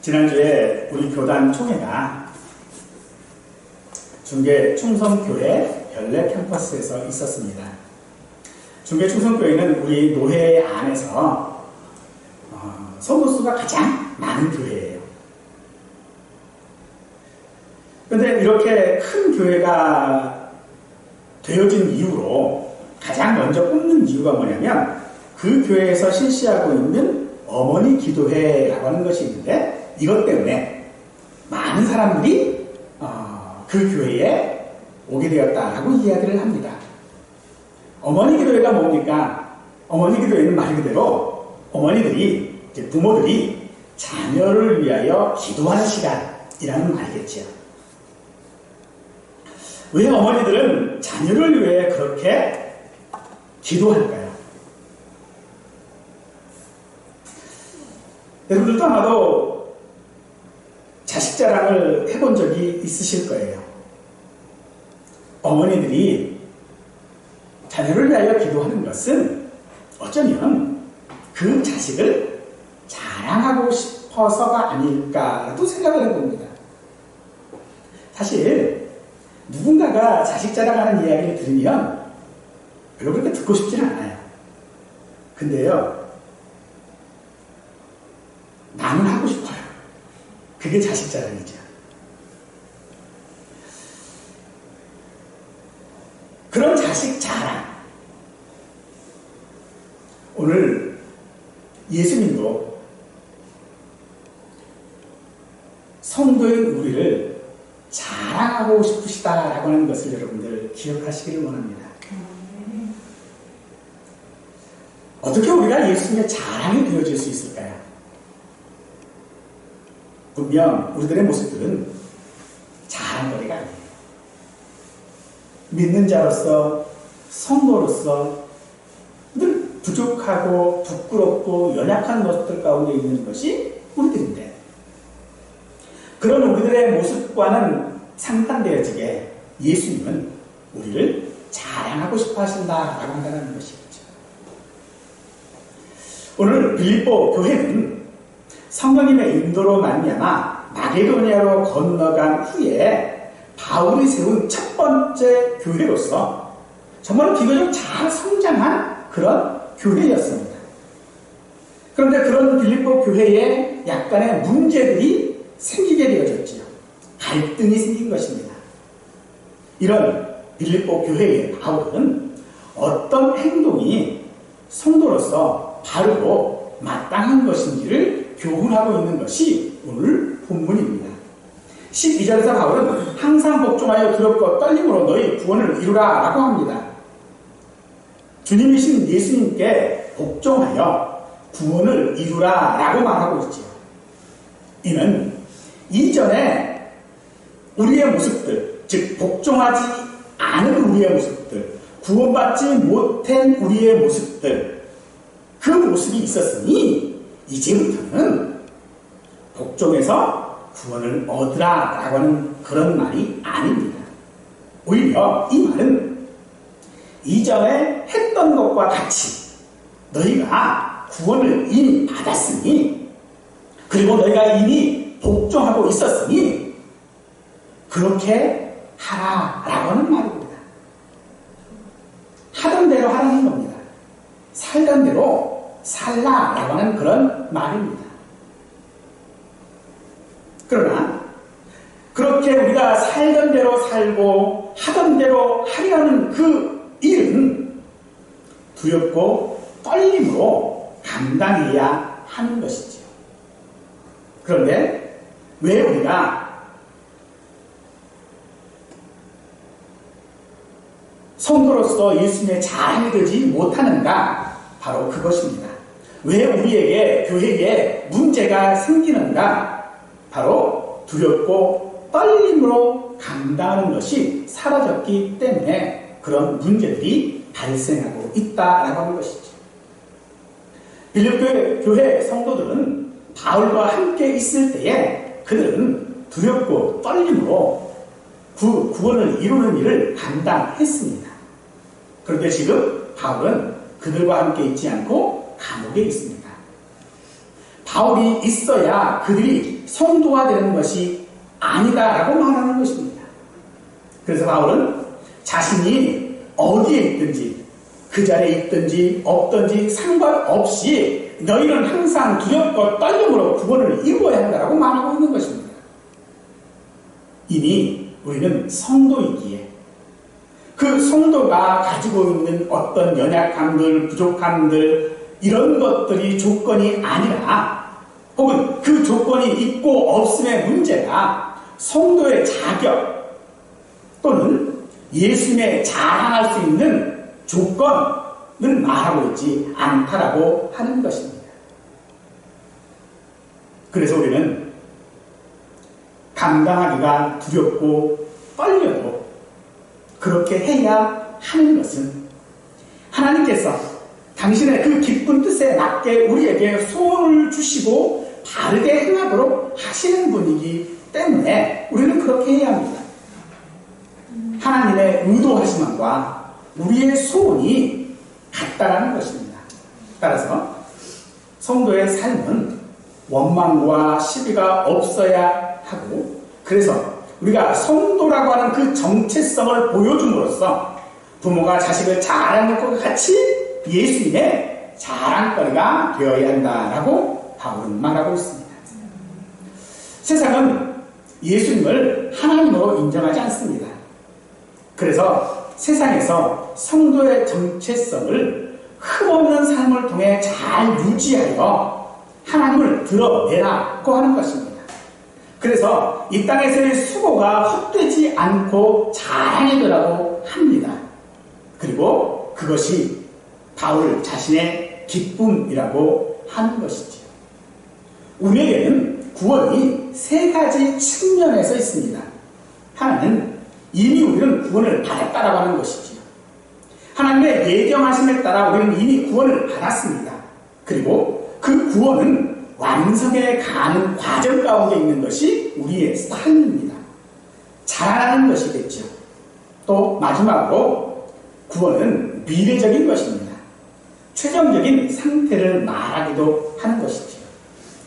지난주에 우리 교단 총회가 중계 충성교회 별내 캠퍼스에서 있었습니다. 중계 충성교회는 우리 노회 안에서 성도수가 가장 많은 교회예요. 그런데 이렇게 큰 교회가 되어진 이후로 가장 먼저 꼽는 이유가 뭐냐면 그 교회에서 실시하고 있는 어머니 기도회라고 하는 것이 있는데 이것 때문에 많은 사람들이 그 교회에 오게 되었다라고 이야기를 합니다. 어머니 기도회가 뭡니까? 어머니 기도회는 말 그대로 어머니들이, 부모들이 자녀를 위하여 기도하는 시간이라는 말이겠죠. 왜 어머니들은 자녀를 위해 그렇게 기도할까요? 여러분들도 아마도 자식 자랑을 해본 적이 있으실 거예요. 어머니들이 자녀를 위하여 기도하는 것은 어쩌면 그 자식을 자랑하고 싶어서가 아닐까라도 생각을 해봅니다. 사실 누군가가 자식 자랑하는 이야기를 들으면 별로 그렇게 듣고 싶지는 않아요. 근데요, 나는 하고 싶어요. 그게 자식 자랑이죠. 그런 자식 자랑. 오늘 예수님도 성도인 우리를 자랑하고 싶으시다라고 하는 것을 여러분들 기억하시기를 원합니다. 어떻게 우리가 예수님의 자랑이 되어질 수 있을까요? 분명 우리들의 모습들은 자랑거리가 아니에요. 믿는 자로서, 성도로서 늘 부족하고 부끄럽고 연약한 모습들 가운데 있는 것이 우리들인데, 그런 우리들의 모습과는 상반되어지게 예수님은 우리를 자랑하고 싶어 하신다라고 한다는 것이겠죠. 오늘 빌립보 교회는 성령님의 인도로 말미암아 마게도니아로 건너간 후에 바울이 세운 첫 번째 교회로서 정말 비교적 잘 성장한 그런 교회였습니다. 그런데 그런 빌립보 교회에 약간의 문제들이 생기게 되어졌지요. 갈등이 생긴 것입니다. 이런 빌립보 교회의 바울은 어떤 행동이 성도로서 바르고 마땅한 것인지를 교훈하고 있는 것이 오늘 본문입니다. 12절에서 바울은 항상 복종하여 두렵고 떨림으로 너희 구원을 이루라 라고 합니다. 주님이신 예수님께 복종하여 구원을 이루라 라고 말하고 있지요. 이는 이전에 우리의 모습들, 즉 복종하지 않은 우리의 모습들, 구원받지 못한 우리의 모습들, 그 모습이 있었으니 이제부터는 복종해서 구원을 얻으라 라고 하는 그런 말이 아닙니다. 오히려 이 말은 이전에 했던 것과 같이 너희가 구원을 이미 받았으니, 그리고 너희가 이미 복종하고 있었으니 그렇게 하라 라고 하는 말입니다. 하던 대로 하라는 겁니다. 살던 대로 살라 라고 하는 그런 말입니다. 그러나 그렇게 우리가 살던 대로 살고 하던 대로 하려는 그 일은 두렵고 떨림으로 감당해야 하는 것이죠. 그런데 왜 우리가 성도로서 예수님의 자랑이 되지 못하는가? 바로 그것입니다. 왜 우리에게 교회에 문제가 생기는가? 바로 두렵고 떨림으로 감당하는 것이 사라졌기 때문에 그런 문제들이 발생하고 있다라고 하는 것이죠. 빌립보 교회 성도들은 바울과 함께 있을 때에 그들은 두렵고 떨림으로 구원을 이루는 일을 감당했습니다. 그런데 지금 바울은 그들과 함께 있지 않고 감옥에 있습니다. 바울이 있어야 그들이 성도가 되는 것이 아니다라고 말하는 것입니다. 그래서 바울은 자신이 어디에 있든지 그 자리에 있든지 없든지 상관없이 너희는 항상 두렵고 떨림으로 구원을 이루어야 한다라고 말하고 있는 것입니다. 이미 우리는 성도이기에 그 성도가 가지고 있는 어떤 연약함들, 부족함들 이런 것들이 조건이 아니라 혹은 그 조건이 있고 없음의 문제가 성도의 자격 또는 예수님의 자랑할 수 있는 조건을 말하고 있지 않다라고 하는 것입니다. 그래서 우리는 감당하기가 두렵고 떨려도 그렇게 해야 하는 것은 하나님께서 당신의 그 기쁜 뜻에 맞게 우리에게 소원을 주시고 바르게 행하도록 하시는 분이기 때문에 우리는 그렇게 해야 합니다. 하나님의 의도하심과 우리의 소원이 같다라는 것입니다. 따라서 성도의 삶은 원망과 시비가 없어야 하고 그래서 우리가 성도라고 하는 그 정체성을 보여줌으로써 부모가 자식을 자랑할 것 같이 예수님의 자랑거리가 되어야 한다라고 바울은 말하고 있습니다. 세상은 예수님을 하나님으로 인정하지 않습니다. 그래서 세상에서 성도의 정체성을 흠없는 삶을 통해 잘 유지하여 하나님을 드러내라고 하는 것입니다. 그래서 이 땅에서의 수고가 헛되지 않고 자랑이 되라고 합니다. 그리고 그것이 바울 자신의 기쁨이라고 하는 것이죠. 우리에게는 구원이 세 가지 측면에서 있습니다. 하나는 이미 우리는 구원을 받았다라고 하는 것이지요. 하나님의 예정하심에 따라 우리는 이미 구원을 받았습니다. 그리고 그 구원은 완성에 가는 과정 가운데 있는 것이 우리의 삶입니다. 자라나는 것이겠죠. 또 마지막으로 구원은 미래적인 것입니다. 최종적인 상태를 말하기도 하는 것이죠.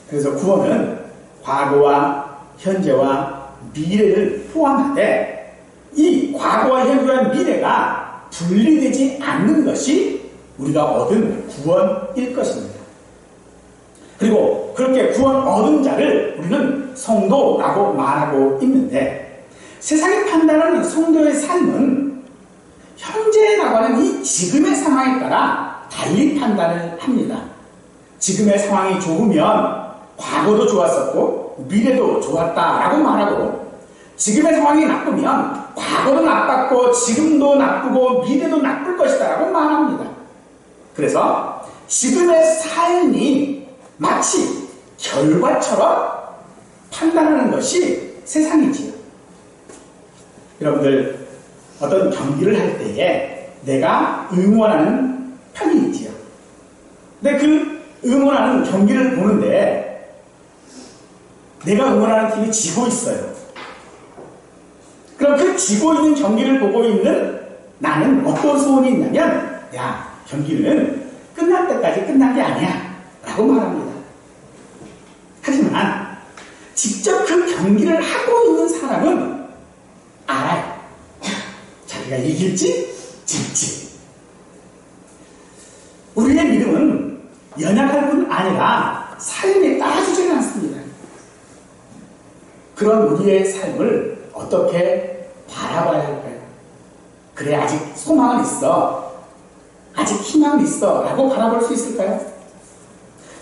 그래서 구원은 과거와 현재와 미래를 포함하되 이 과거와 현재와 미래가 분리되지 않는 것이 우리가 얻은 구원일 것입니다. 그리고 그렇게 구원 얻은 자를 우리는 성도라고 말하고 있는데 세상이 판단하는 성도의 삶은 현재라고 하는 이 지금의 상황에 따라 달리 판단을 합니다. 지금의 상황이 좋으면 과거도 좋았었고 미래도 좋았다라고 말하고 지금의 상황이 나쁘면 과거도 나빴고 지금도 나쁘고 미래도 나쁠 것이다라고 말합니다. 그래서 지금의 삶이 마치 결과처럼 판단하는 것이 세상이지요. 여러분들 어떤 경기를 할 때에 내가 응원하는 편이 있지요. 근데 그 응원하는 경기를 보는데 내가 응원하는 팀이 지고 있어요. 그럼 그 지고 있는 경기를 보고 있는 나는 어떤 소원이 있냐면 야, 경기는 끝날 때까지 끝난 게 아니야 라고 말합니다. 하지만 직접 그 경기를 하고 있는 사람은 알아요. 자기가 이길지 질지. 우리의 믿음은 연약할 뿐 아니라 삶에 따라주지는 않습니다. 그런 우리의 삶을 어떻게 바라봐야 할까요? 그래, 아직 소망은 있어. 아직 희망은 있어. 라고 바라볼 수 있을까요?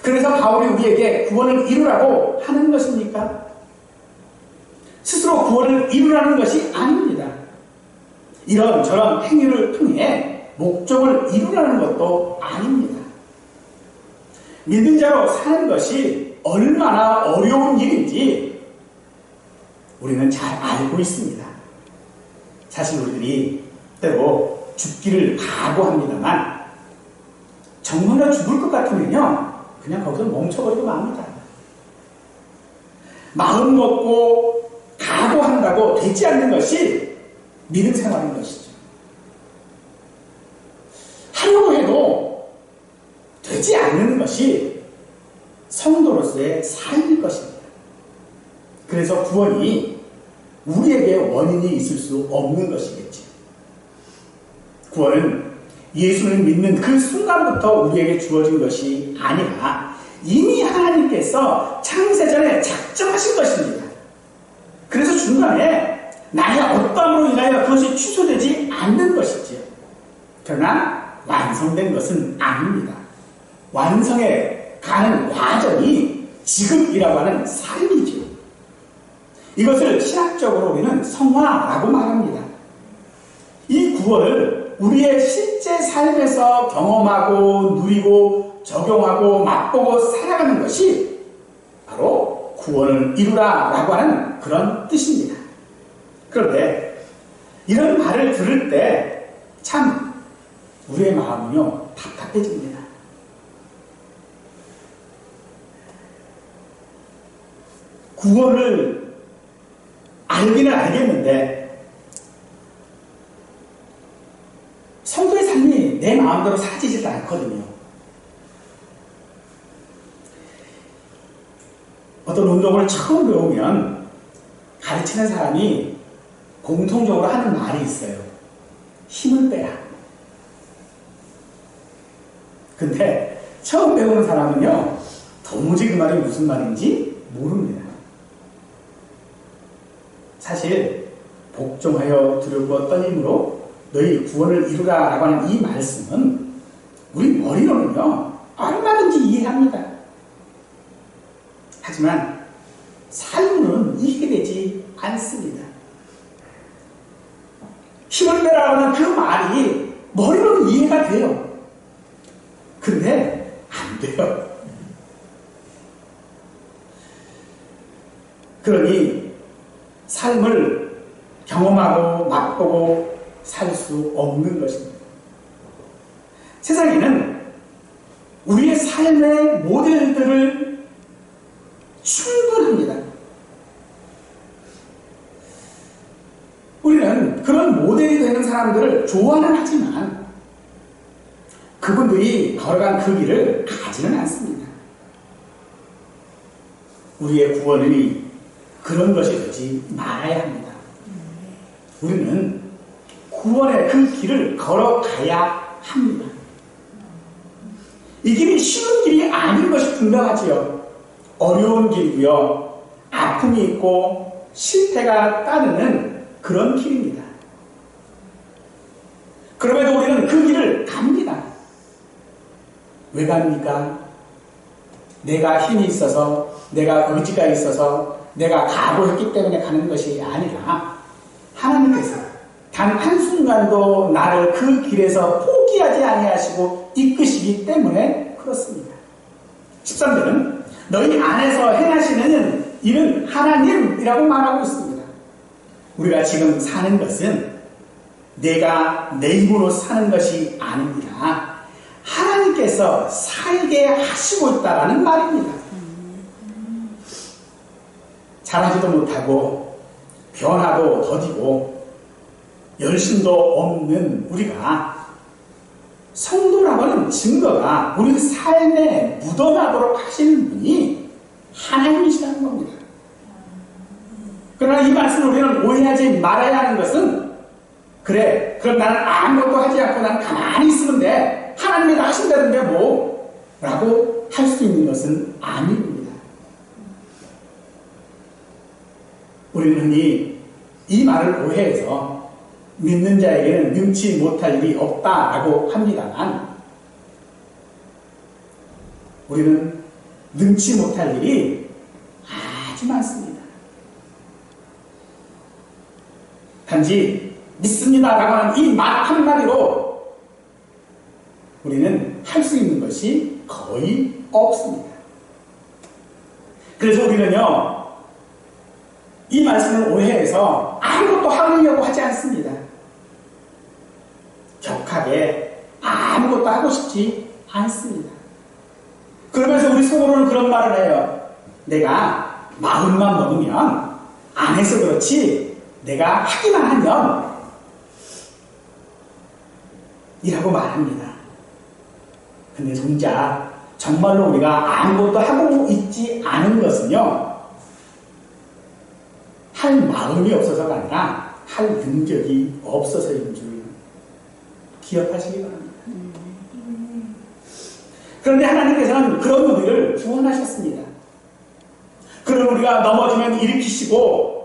그래서 바울이 우리에게 구원을 이루라고 하는 것입니까? 스스로 구원을 이루라는 것이 아닙니다. 이런저런 행위를 통해 목적을 이루라는 것도 아닙니다. 믿는 자로 사는 것이 얼마나 어려운 일인지 우리는 잘 알고 있습니다. 사실 우리들이 때로 죽기를 각오합니다만 정말로 죽을 것 같으면요 그냥 거기서 멈춰버리고 맙니다. 마음 먹고 각오한다고 되지 않는 것이 믿음 생활인 것이죠. 하려고 해도 되지 않는 것이 성도로서의 삶일 것입니다. 그래서 구원이 우리에게 원인이 있을 수 없는 것이겠죠. 구원은 예수를 믿는 그 순간부터 우리에게 주어진 것이 아니라 이미 하나님께서 창세전에 작정하신 것입니다. 그래서 중간에 나의 어떠함으로 인하여 그것이 취소되지 않는 것이지요. 그러나 완성된 것은 아닙니다. 완성에 가는 과정이 지금이라고 하는 삶이죠. 이것을 신학적으로 우리는 성화라고 말합니다. 이 구원을 우리의 실제 삶에서 경험하고 누리고 적용하고 맛보고 살아가는 것이 바로 구원을 이루라 라고 하는 그런 뜻입니다. 그런데 이런 말을 들을 때 참 우리의 마음은요 답답해집니다. 구원을 알기는 알겠는데 성도의 삶이 내 마음대로 사라지지도 않거든요. 어떤 운동을 처음 배우면 가르치는 사람이 공통적으로 하는 말이 있어요. 힘을 빼라. 근데 처음 배우는 사람은요 도무지 그 말이 무슨 말인지 모릅니다. 사실 복종하여 두려워 떠님으로 너희 구원을 이루라 라고 하는 이 말씀은 우리 머리로는요 얼마든지 이해합니다. 하지만 삶으로는 이해되지 않습니다. 힘을 빼라고 하는 그 말이 머리로는 이해가 돼요. 근데 안 돼요. 그러니 삶을 경험하고 맛보고 살 수 없는 것입니다. 세상에는 우리의 삶의 모델들을 충분합니다. 우리는 그런 모델이 되는 사람들을 좋아는 하지만 그분들이 걸어간 그 길을 가지는 않습니다. 우리의 구원이 그런 것이 되지 말아야 합니다. 우리는 구원의 그 길을 걸어가야 합니다. 이 길이 쉬운 길이 아닌 것이 분명하지요. 어려운 길이고요. 아픔이 있고 실패가 따르는 그런 길입니다. 그럼에도 우리는 그 길을 갑니다. 왜 갑니까? 내가 힘이 있어서, 내가 의지가 있어서, 내가 각오했기 때문에 가는 것이 아니라 하나님께서 단 한순간도 나를 그 길에서 포기하지 아니하시고 이끄시기 때문에 그렇습니다. 13절은 너희 안에서 행하시는 일은 하나님이라고 말하고 있습니다. 우리가 지금 사는 것은 내가 내 힘으로 사는 것이 아닙니다. 하나님께서 살게 하시고 있다는 말입니다. 잘하지도 못하고 변화도 더디고 열심도 없는 우리가 성도라고 하는 증거가 우리 삶에 묻어나도록 하시는 분이 하나님이시라는 겁니다. 그러나 이 말씀을 우리는 오해하지 말아야 하는 것은 그래, 그럼 나는 아무것도 하지 않고 나는 가만히 있으면 돼. 하나님이 다 하신다는데 뭐? 라고 할 수 있는 것은 아닙니다. 우리는 흔히 이 말을 오해해서 믿는 자에게는 능치 못할 일이 없다라고 합니다만 우리는 능치 못할 일이 아주 많습니다. 단지 믿습니다라고 하는 이 말 한마디로 우리는 할 수 있는 것이 거의 없습니다. 그래서 우리는요 이 말씀을 오해해서 아무것도 하려고 하지 않습니다. 격하게 아무것도 하고 싶지 않습니다. 그러면서 우리 속으로는 그런 말을 해요. 내가 마음만 먹으면 안 해서 그렇지 내가 하기만 하면 이라고 말합니다. 근데 정작 정말로 우리가 아무것도 하고 있지 않은 것은요, 할 마음이 없어서가 아니라 할 능력이 없어서인 줄 기억하시기 바랍니다. 그런데 하나님께서는 그런 우리를 구원하셨습니다. 그런 우리가 넘어지면 일으키시고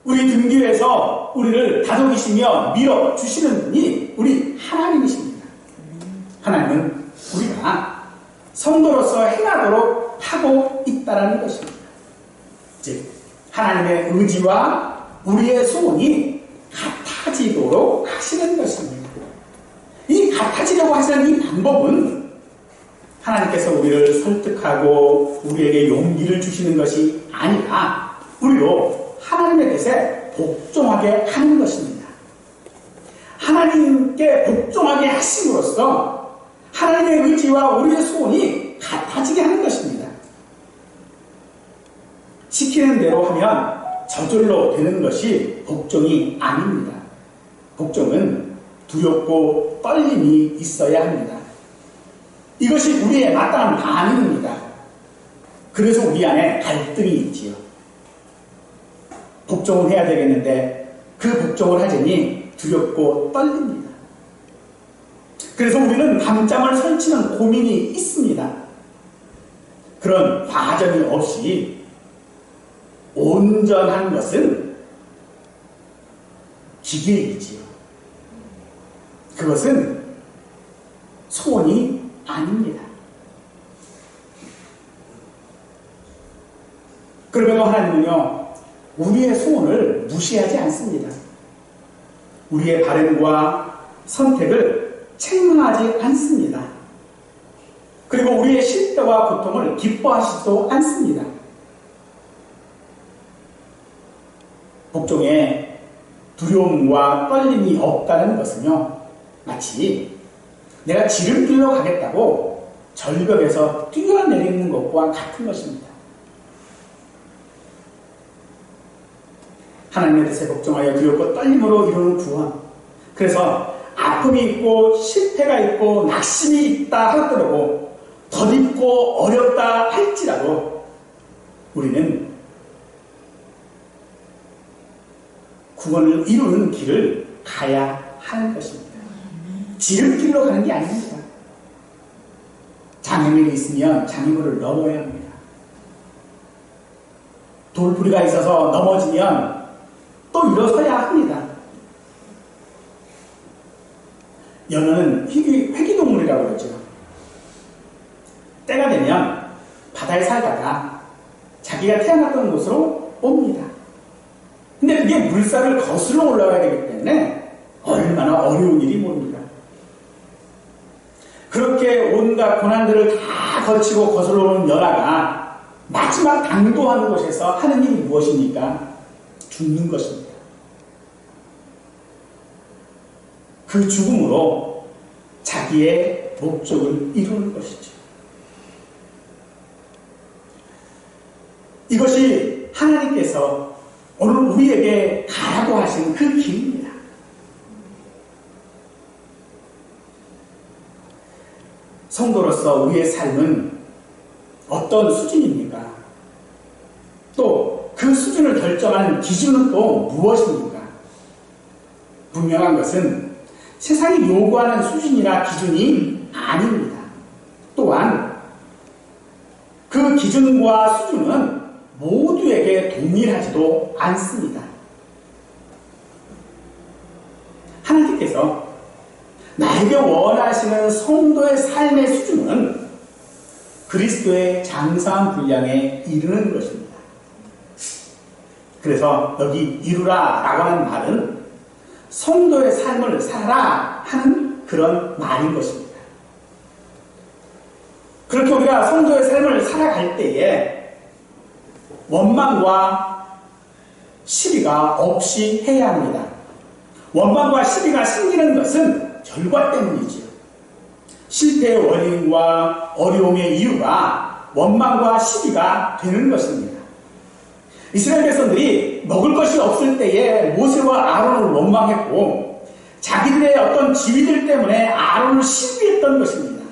우리 등 뒤에서 우리를 다독이시며 밀어주시는 분이 우리 하나님이십니다. 하나님은 우리가 성도로서 행하도록 하고 있다는 것입니다. 즉 하나님의 의지와 우리의 소원이 같아지도록 하시는 것입니다. 이 같아지려고 하시는 이 방법은 하나님께서 우리를 설득하고 우리에게 용기를 주시는 것이 아니라 우리로 하나님의 뜻에 복종하게 하는 것입니다. 하나님께 복종하게 하심으로써 하나님의 의지와 우리의 소원이 같아지게 하는 것입니다. 시키는 대로 하면 저절로 되는 것이 복종이 아닙니다. 복종은 두렵고 떨림이 있어야 합니다. 이것이 우리의 마땅한 반응입니다. 그래서 우리 안에 갈등이 있지요. 복종을 해야 되겠는데 그 복종을 하자니 두렵고 떨립니다. 그래서 우리는 밤잠을 설치는 고민이 있습니다. 그런 과정이 없이 온전한 것은 기계이지요. 그것은 소원이 아닙니다. 그러면 하나님은요, 우리의 소원을 무시하지 않습니다. 우리의 바램과 선택을 책망하지 않습니다. 그리고 우리의 실패와 고통을 기뻐하시지도 않습니다. 복종에 두려움과 떨림이 없다는 것은요, 마치 내가 지름길로 가겠다고 절벽에서 뛰어내리는 것과 같은 것입니다. 하나님의 뜻에 복종하여 두렵고 떨림으로 이루는 구원. 그래서 아픔이 있고 실패가 있고 낙심이 있다 하더라도 덧입고 어렵다 할지라도 우리는 구원을 이루는 길을 가야 하는 것입니다. 지름길로 가는 게 아닙니다. 장애물이 있으면 장애물을 넘어야 합니다. 돌부리가 있어서 넘어지면 또 일어서야 합니다. 연어는 회기동물이라고 그러죠. 때가 되면 바다에 살다가 자기가 태어났던 곳으로 옵니다. 근데 그게 물살을 거슬러 올라가야 되기 때문에 얼마나 어려운 일이 모릅니다. 그렇게 온갖 고난들을 다 거치고 거슬러 오는 연하가 마지막 당도하는 곳에서 하는 일이 무엇입니까? 죽는 것입니다. 그 죽음으로 자기의 목적을 이루는 것이죠. 이것이 하나님께서 오늘 우리에게 가라고 하신 그 길입니다. 성도로서 우리의 삶은 어떤 수준입니까? 또 그 수준을 결정하는 기준은 또 무엇입니까? 분명한 것은 세상이 요구하는 수준이나 기준이 아닙니다. 또한 그 기준과 수준은 모두에게 동일하지도 않습니다. 하나님께서 나에게 원하시는 성도의 삶의 수준은 그리스도의 장사한 분량에 이르는 것입니다. 그래서 여기 이루라 라고 하는 말은 성도의 삶을 살아라 하는 그런 말인 것입니다. 그렇게 우리가 성도의 삶을 살아갈 때에 원망과 시비가 없이 해야 합니다. 원망과 시비가 생기는 것은 결과 때문이지요. 실패의 원인과 어려움의 이유가 원망과 시비가 되는 것입니다. 이스라엘 백성들이 먹을 것이 없을 때에 모세와 아론을 원망했고 자기들의 어떤 지위들 때문에 아론을 시비했던 것입니다.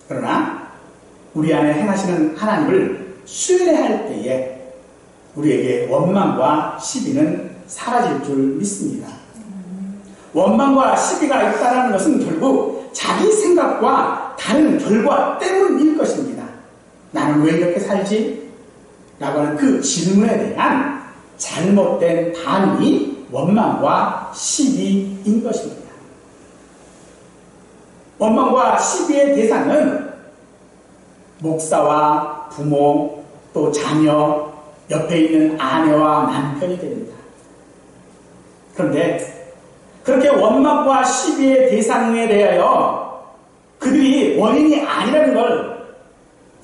그러나 우리 안에 행하시는 하나님을 신뢰할 때에 우리에게 원망과 시비는 사라질 줄 믿습니다. 원망과 시비가 있다는 것은 결국 자기 생각과 다른 결과 때문일 것입니다. 나는 왜 이렇게 살지? 라고 하는 그 질문에 대한 잘못된 반응이 원망과 시비인 것입니다. 원망과 시비의 대상은 목사와 부모, 또 자녀, 옆에 있는 아내와 남편이 됩니다. 그런데 그렇게 원망과 시비의 대상에 대하여 그들이 원인이 아니라는 걸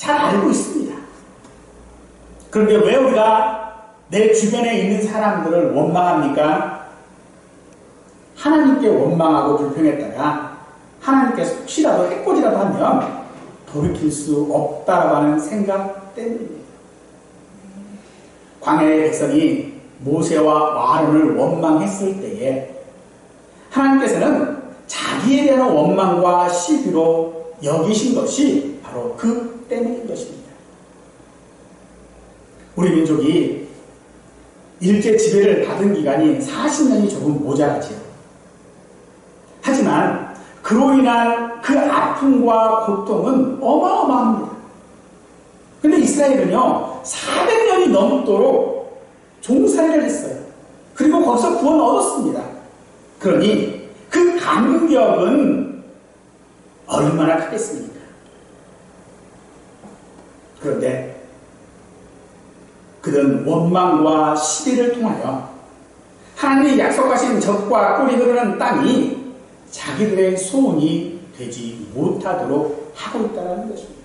잘 알고 있습니다. 그런데 왜 우리가 내 주변에 있는 사람들을 원망합니까? 하나님께 원망하고 불평했다가 하나님께서 혹시라도 해코지라도 하면 돌이킬 수 없다고 하는 생각 때문입니다. 광야의 백성이 모세와 아론을 원망했을 때에 하나님께서는 자기에 대한 원망과 시비로 여기신 것이 바로 그 때문인 것입니다. 우리 민족이 일제 지배를 받은 기간이 40년이 조금 모자라지요. 하지만 그로 인한 그 아픔과 고통은 어마어마합니다. 근데 이스라엘은요 400년이 넘도록 종살이를 했어요. 그리고 거기서 구원 얻었습니다. 그러니 그 감격은 얼마나 크겠습니까? 그런데 그들은 원망과 시비를 통하여 하나님이 약속하신 젖과 꿀이 흐르는 땅이 자기들의 소원이 되지 못하도록 하고 있다는 것입니다.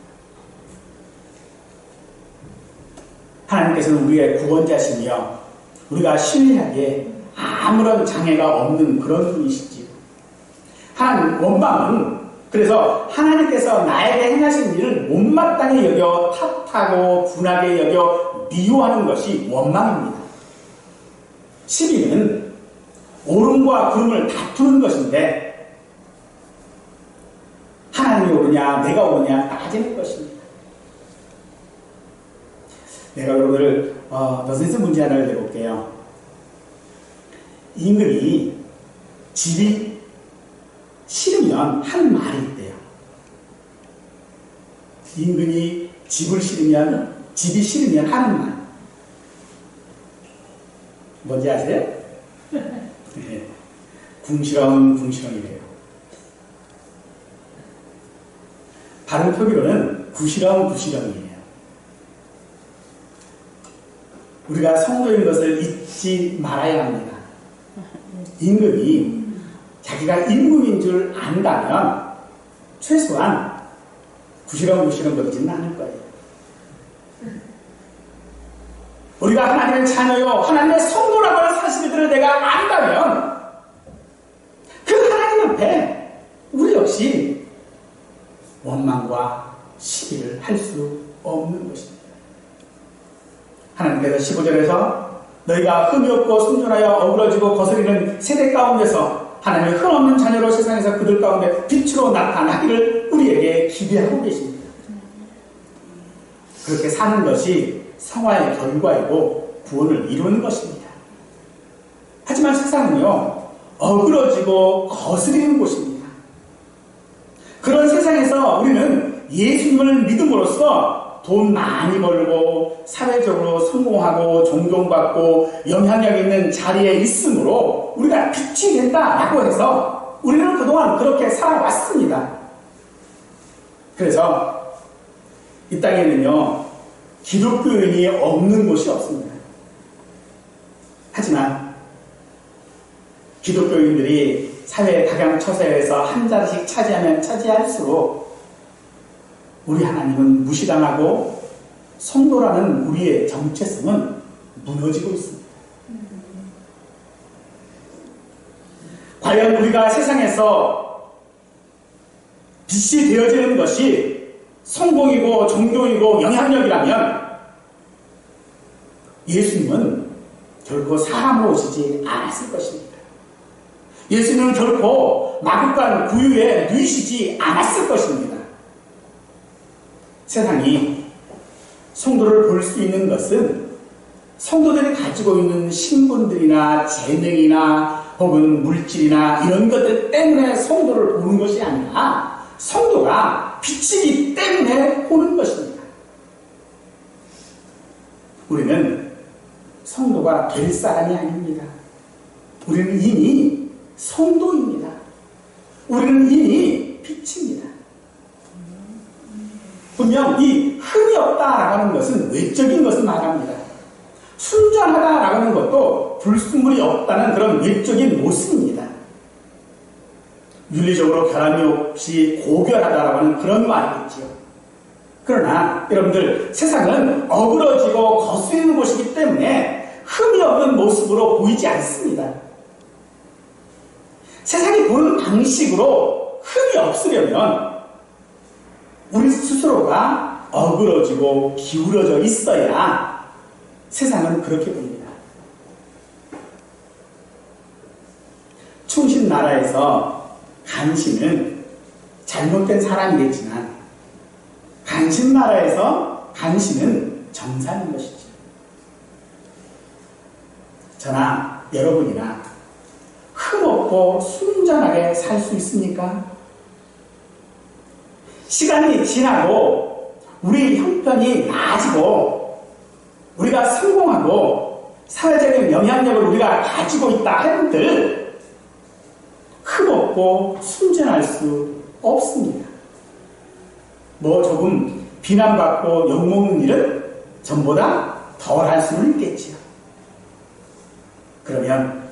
하나님께서는 우리의 구원자시며 우리가 신뢰하기에 아무런 장애가 없는 그런 분이시지요. 하나님 원망은 그래서 하나님께서 나에게 행하신 일을 못마땅히 여겨 탓하고 분하게 여겨 미워하는 것이 원망입니다. 시비는 옳음과 그름을 다투는 것인데 하나님이 옳으냐 내가 옳으냐 따지는 것입니다. 내가 여러분들 너센스 문제 하나를 내볼게요. 임금이 집이 싫으면 하는 말이 있대요. 임금이 집이 싫으면 하는 말. 뭔지 아세요? 네. 궁시렁이래요. 발음 표기로는 구시렁이에요. 우리가 성도인 것을 잊지 말아야 합니다. 임금이 자기가 임금인 줄 안다면 최소한 구시렁 거리지는 않을 거예요. 우리가 하나님의 자녀요 하나님의 성도라고 하는 사실들을 내가 안다면 그 하나님 앞에 우리 역시 원망과 시비를 할 수 없는 것입니다. 하나님께서 15절에서 너희가 흠이 없고 순전하여 어그러지고 거스리는 세대 가운데서 하나님의 흠없는 자녀로 세상에서 그들 가운데 빛으로 나타나기를 우리에게 기대하고 계십니다. 그렇게 사는 것이 성화의 결과이고 구원을 이루는 것입니다. 하지만 세상은요 어그러지고 거스리는 곳입니다. 그런 세상에서 우리는 예수님을 믿음으로써 돈 많이 벌고 사회적으로 성공하고 존경받고 영향력 있는 자리에 있으므로 우리가 빛이 된다라고 해서 우리는 그동안 그렇게 살아왔습니다. 그래서 이 땅에는요 기독교인이 없는 곳이 없습니다. 하지만 기독교인들이 사회 다경처세에서 한 자리씩 차지하면 차지할수록 우리 하나님은 무시당하고 성도라는 우리의 정체성은 무너지고 있습니다. 과연 우리가 세상에서 빛이 되어지는 것이 성공이고 종교이고 영향력이라면 예수님은 결코 사람으로 오시지 않았을 것입니다. 예수님은 결코 마국간 구유에 누이시지 않았을 것입니다. 세상이 성도를 볼 수 있는 것은 성도들이 가지고 있는 신분들이나 재능이나 혹은 물질이나 이런 것들 때문에 성도를 보는 것이 아니라 성도가 빛이기 때문에 보는 것입니다. 우리는 성도가 될 사람이 아닙니다. 우리는 이미 성도입니다. 우리는 이미 빛입니다. 분명 이 흠이 없다라고 하는 것은 외적인 것을 말합니다. 순전하다라고 하는 것도 불순물이 없다는 그런 외적인 모습입니다. 윤리적으로 결함이 없이 고결하다라고 하는 그런 말이겠지요. 그러나 여러분들, 세상은 어그러지고 거스리는 곳이기 때문에 흠이 없는 모습으로 보이지 않습니다. 세상이 보는 방식으로 흠이 없으려면 우리 스스로가 어그러지고 기울어져 있어야 세상은 그렇게 봅니다. 충신나라에서 간신은 잘못된 사람이겠지만 간신나라에서 간신은 정상인 것이죠. 저나 여러분이나 흠없고 순전하게 살 수 있습니까? 시간이 지나고 우리 형편이 나아지고 우리가 성공하고 사회적인 영향력을 우리가 가지고 있다 한들 흠없고 순전할 수 없습니다. 뭐 조금 비난받고 욕먹는 일은 전보다 덜 할 수는 있겠지요. 그러면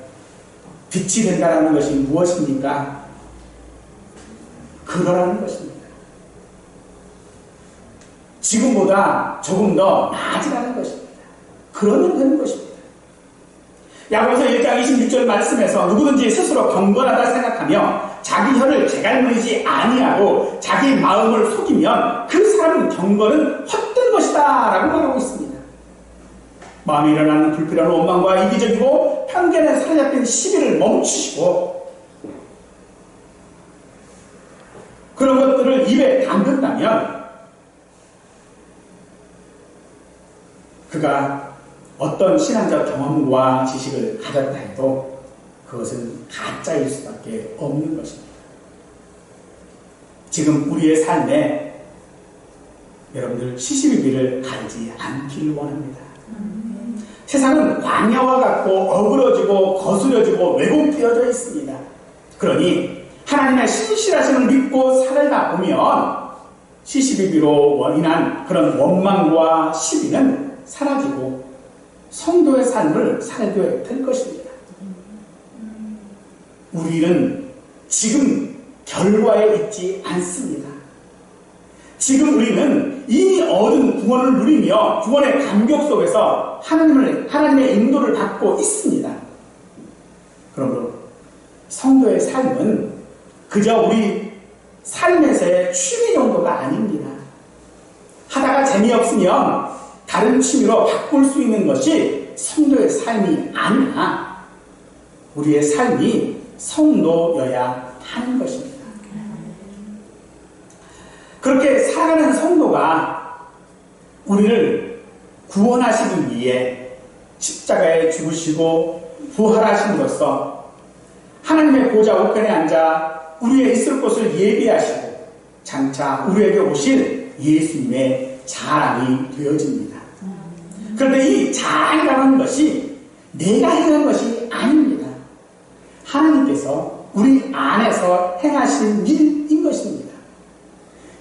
빛이 된다는 것이 무엇입니까? 그거라는 것입니다. 지금보다 조금 더 나아지라는 것입니다. 그러면 되는 것입니다. 야고보서 1장 26절 말씀에서 누구든지 스스로 경건하다 생각하며 자기 혀를 재갈물이지 아니하고 자기 마음을 속이면 그 사람은 경건은 헛된 것이다 라고 말하고 있습니다. 마음에 일어나는 불필요한 원망과 이기적이고 편견에 사로잡힌 시비를 멈추시고 그런 것들을 입에 담는다면 그가 어떤 신앙적 경험과 지식을 가졌다 해도 그것은 가짜일 수밖에 없는 것입니다. 지금 우리의 삶에 여러분들 시시비비를 가리지 않기를 원합니다. 세상은 광야와 같고 어그러지고 거스려지고 왜곡되어져 있습니다. 그러니 하나님의 신실하심을 믿고 살다 보면 시시비비로 인한 그런 원망과 시비는 사라지고 성도의 삶을 살게 될 것입니다. 우리는 지금 결과에 있지 않습니다. 지금 우리는 이미 얻은 구원을 누리며 구원의 감격 속에서 하나님의 인도를 받고 있습니다. 그러므로 성도의 삶은 그저 우리 삶에서의 취미 정도가 아닙니다. 하다가 재미없으면 다른 취미로 바꿀 수 있는 것이 성도의 삶이 아니라 우리의 삶이 성도여야 하는 것입니다. 그렇게 살아가는 성도가 우리를 구원하시기 위해 십자가에 죽으시고 부활하심으로써 하나님의 보좌 우편에 앉아 우리의 있을 곳을 예비하시고 장차 우리에게 오실 예수님의 자랑이 되어집니다. 그런데 이 자랑이라는 것이 내가 행한 것이 아닙니다. 하나님께서 우리 안에서 행하신 일인 것입니다.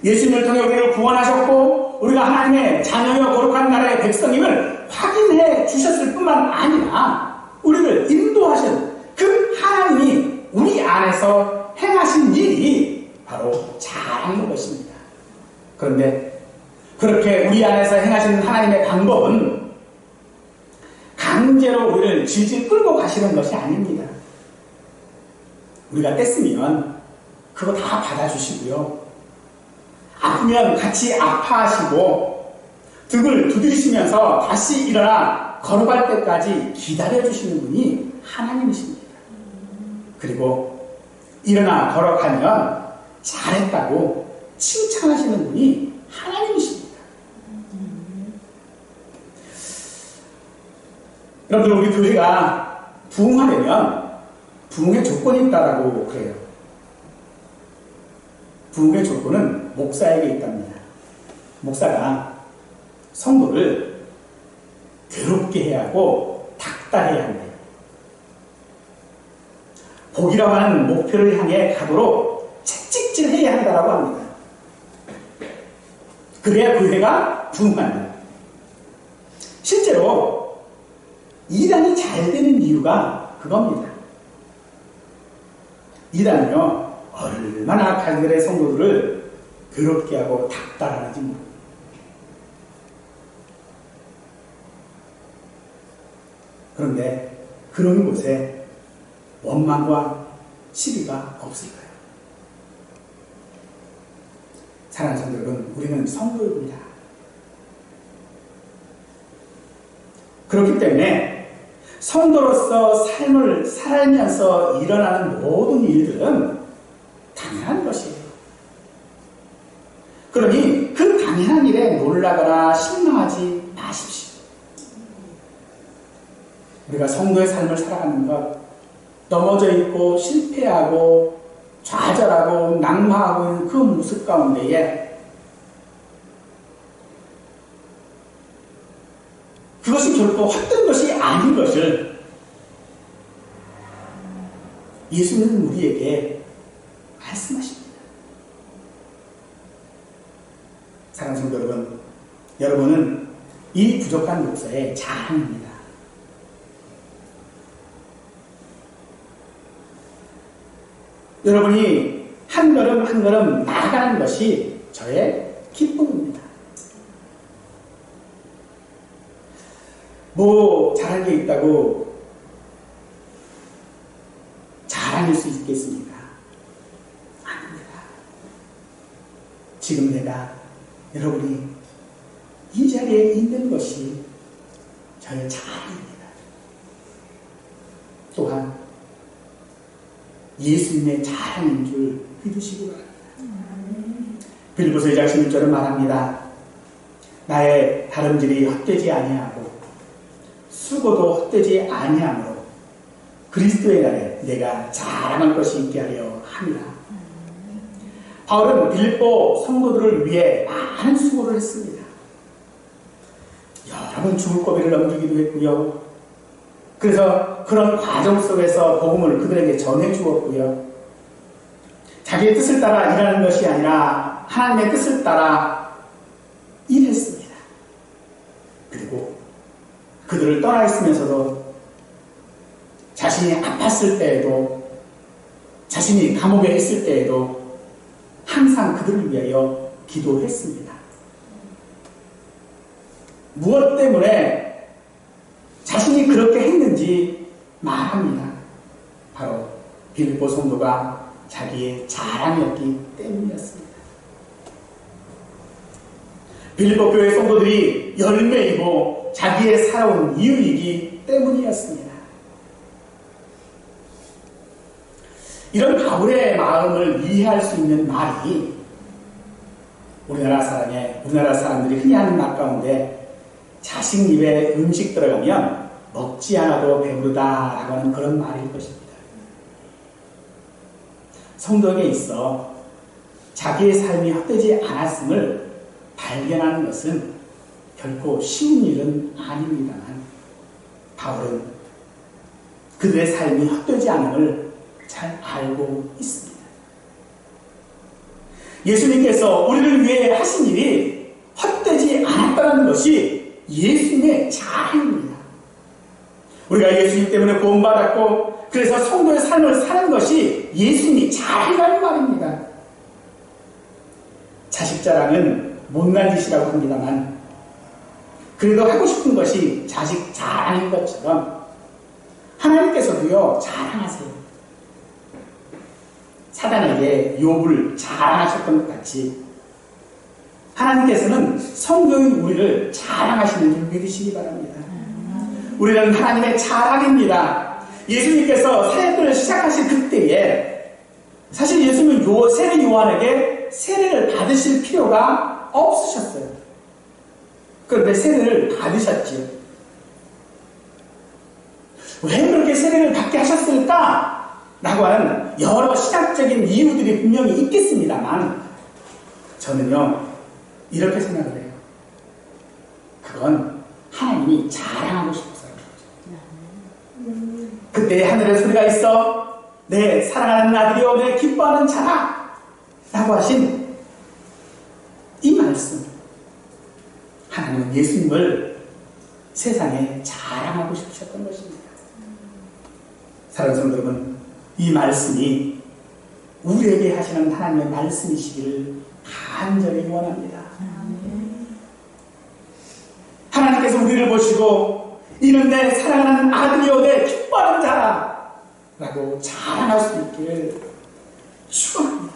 예수님을 통해 우리를 구원하셨고 우리가 하나님의 자녀여 거룩한 나라의 백성임을 확인해 주셨을 뿐만 아니라 우리를 인도하신 그 하나님이 우리 안에서 행하신 일이 바로 자랑인 것입니다. 그런데 그렇게 우리 안에서 행하시는 하나님의 방법은 강제로 우리를 질질 끌고 가시는 것이 아닙니다. 우리가 뗐으면 그거 다 받아주시고요. 아프면 같이 아파하시고 등을 두드리시면서 다시 일어나 걸어갈 때까지 기다려주시는 분이 하나님이십니다. 그리고 일어나 걸어가면 잘했다고 칭찬하시는 분이 하나님이십니다. 여러분들, 우리 교회가 부흥하려면 부흥의 조건이 있다라고 그래요. 부흥의 조건은 목사에게 있답니다. 목사가 성도를 괴롭게 해야 하고 닥달해야 한대요. 복이라고 하는 목표를 향해 가도록 채찍질해야 한다라고 합니다. 그래야 교회가 부흥합니다. 실제로 이단이 잘 되는 이유가 그겁니다. 이단은요, 얼마나 자기들의 성도들을 괴롭게 하고 닥달하는지 모릅니다. 그런데 그런 곳에 원망과 시비가 없을 거예요. 사랑하는 성도 여러분, 우리는 성도입니다. 그렇기 때문에 성도로서 삶을 살면서 일어나는 모든 일들은 당연한 것이에요. 그러니 그 당연한 일에 놀라거나 실망하지 마십시오. 우리가 성도의 삶을 살아가는 것, 넘어져 있고 실패하고 좌절하고 낙마하고 있는 그 모습 가운데에 그것이 결코 헛된 것이 아닌 것을 예수님은 우리에게 말씀하십니다. 사랑하는 성도 여러분, 여러분은 이 부족한 목사의 자랑입니다. 여러분이 한 걸음 한 걸음 나아가는 것이 저의 기쁨입니다. 뭐 잘한 게 있다고 자랑일 수 있겠습니까? 아닙니다. 지금 내가 여러분이 이 자리에 있는 것이 저의 자랑입니다. 또한 예수님의 자랑인 줄 믿으시기 바랍니다. 빌립보서 2장 16절은 말합니다. 나의 다름질이 헛되지 아니하고 수고도 헛되지 아니하므로 그리스도의 날에 내가 자랑할 것이 있게 하려 합니다. 바울은 빌립보 성도들을 위해 많은 수고를 했습니다. 여러 번 죽을 고비를 넘기기도 했고요. 그래서 그런 과정 속에서 복음을 그들에게 전해 주었고요. 자기의 뜻을 따라 일하는 것이 아니라 하나님의 뜻을 따라 일했습니다. 그리고 그들을 떠나 있으면서도 자신이 아팠을 때에도, 자신이 감옥에 있을 때에도 항상 그들을 위하여 기도했습니다. 무엇 때문에 자신이 그렇게 했는지 말합니다. 바로 빌립보 성도가 자기의 자랑이었기 때문이었습니다. 빌립보 교회 성도들이 열매이고 자기의 살아온 이유이기 때문이었습니다. 이런 바울의 마음을 이해할 수 있는 말이 우리나라 사람들이 흔히 하는 말 가운데 자식 입에 음식 들어가면 먹지 않아도 배부르다라고 하는 그런 말일 것입니다. 성도에게 있어 자기의 삶이 헛되지 않았음을 발견하는 것은 결코 쉬운 일은 아닙니다만 바울은 그들의 삶이 헛되지 않음을 잘 알고 있습니다. 예수님께서 우리를 위해 하신 일이 헛되지 않았다는 것이 예수님의 자랑입니다. 우리가 예수님 때문에 구원받았고 그래서 성도의 삶을 사는 것이 예수님이 자랑이라는 말입니다. 자식 자랑은 못난 짓이라고 합니다만 그래도 하고 싶은 것이 자식 자랑인 것처럼 하나님께서도요 자랑하세요. 사단에게 욥을 자랑하셨던 것 같이 하나님께서는 성도인 우리를 자랑하시는 줄 믿으시기 바랍니다. 우리는 하나님의 자랑입니다. 예수님께서 사역을 시작하신 그때에 사실 예수님은 세례 요한에게 세례를 받으실 필요가 없으셨어요. 그런데 세례를 받으셨지요. 왜 그렇게 세례를 받게 하셨을까? 라고 하는 여러 시각적인 이유들이 분명히 있겠습니다만 저는요 이렇게 생각을 해요. 그건 하나님이 자랑하고 싶어서요. 그때 하늘에 소리가 있어 내 사랑하는 아들이요 내 기뻐하는 자라 라고 하신 이 말씀, 하나님은 예수님을 세상에 자랑하고 싶으셨던 것입니다. 사랑하는 성도 여러분, 이 말씀이 우리에게 하시는 하나님의 말씀이시기를 간절히 원합니다. 하나님께서 우리를 보시고 이는 내 사랑하는 아들이요 내 기뻐하는 자라 라고 자랑할 수 있기를 축원합니다.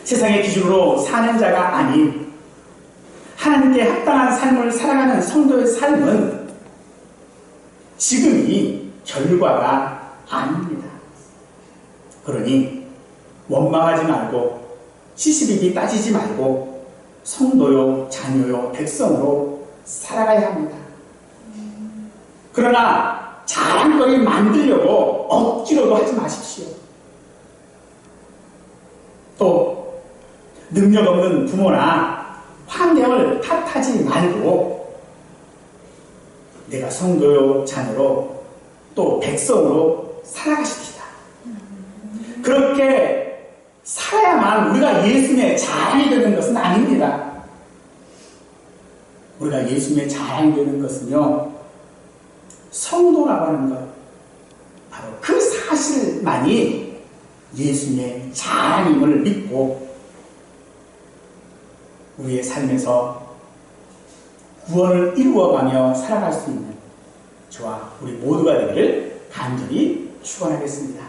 세상의 기준으로 사는 자가 아닌 하나님께 합당한 삶을 살아가는 성도의 삶은 지금이 결과가 아닙니다. 그러니 원망하지 말고 시시비비 따지지 말고 성도요, 자녀요, 백성으로 살아가야 합니다. 그러나 자랑거리 만들려고 억지로도 하지 마십시오. 또 능력 없는 부모나 환경을 탓하지 말고 내가 성도요, 자녀로 또 백성으로 살아가십시다. 그렇게 살아야만 우리가 예수님의 자랑이 되는 것은 아닙니다. 우리가 예수님의 자랑이 되는 것은요, 성도라고 하는 것, 바로 그 사실만이 예수님의 자랑임을 믿고 우리의 삶에서 구원을 이루어가며 살아갈 수 있는 저와 우리 모두가 되기를 간절히 축원하겠습니다.